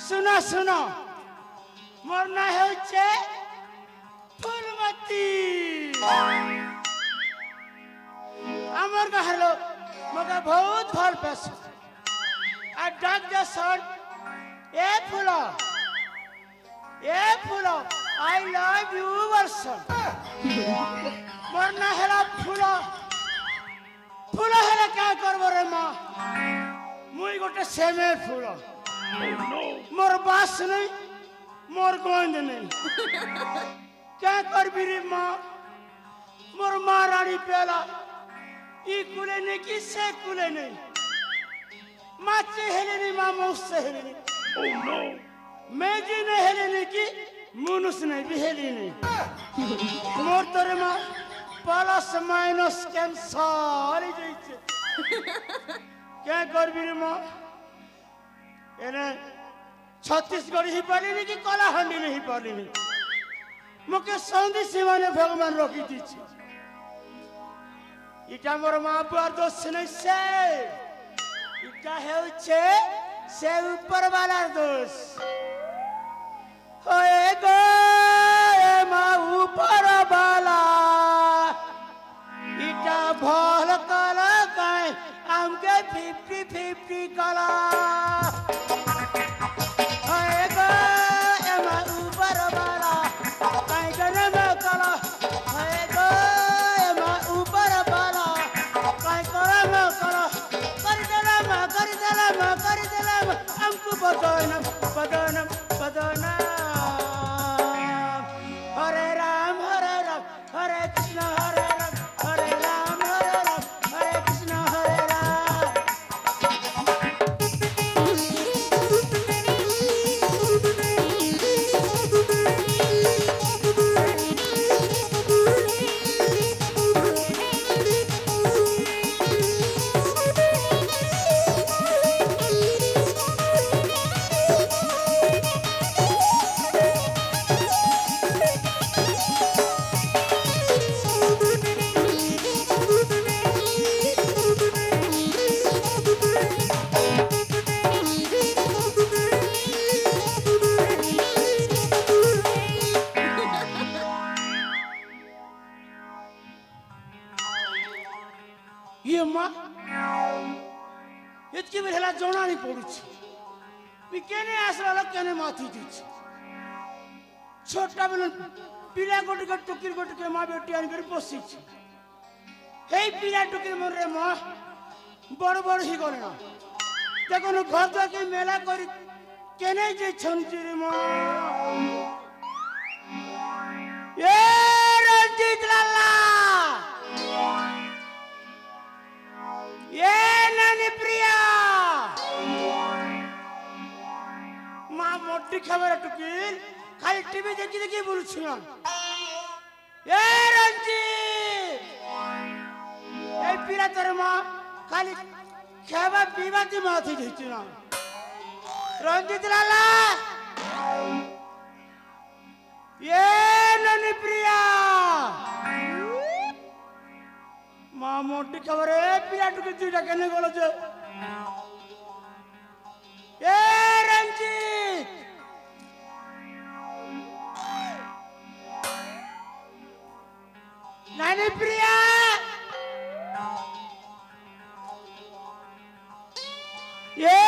सुनो सुनो मोर ना होचे फूलमती আমার গাহলো মগে বহুত ভাল পাস আর ডাক দে সন এ ফুল আই লাভ ইউ বর্ষন মোর না হেলা ফুল হেলা কা করব রে মা মুই গোটে সেমে ফুল মোর বাস নাই মোর গন্ধ নাই কা করবি রে মা মোর মা রানী পেলা ই কুলে নেই কি সে কুলে নেই মাছে হেলে নেই মা মৌসে হেলে নেই মেজি ने हेले नहीं की मुनुस नहीं भी हेली नहीं मोर तोरे माँ प्लस माइनस कैंसर ही जाइए क्या कर भी रे माँ इन्हें छत्तीसगढ़ ही पाली नहीं कि कलाहांडी नहीं पाली नहीं मुके संधि सीमा ने भगवान रोकी दीची इटा मोर माँ पर दोस्त नहीं से इटा है उच्चे से ऊपर वाला दोस्त होए गो माँ ऊपर वाला इटा भल कला काए हमके 50-50 कला होए गो माँ ऊपर वाला काए जन्म कला होए गो माँ ऊपर वाला काए करम कला कर देला हमको बदनम हरे राम हरे कृष्ण हरे राम हरे कृष्ण हरे राम ये माँ इतनी भी हेला जोना नहीं पड़ी भी कहने आसरा लग कहने माथी दीची छोटा बन पीला गोटी का टुकीर गोटी के माँ बेटी आने कर पोसी हे पीला टुकीर मन रे माँ बड़ ही करे ना देखो न घर द्वार के मेला करी कहने जे छंती रे माँ ये रंजीत लाला ये नानी प्रिया माँ मोटी खबर टुकीर खाली टीवी देखी बोलछी ना ये रंजीत ये पीरा तेरे माँ खाली खावा पीवा की माथी देती ना रंजीत लाला ये नानी प्रिया माँ मोटी खबर है पिया टुकी चीटा कहने को लगे ये रंजीत नानी प्रिया ये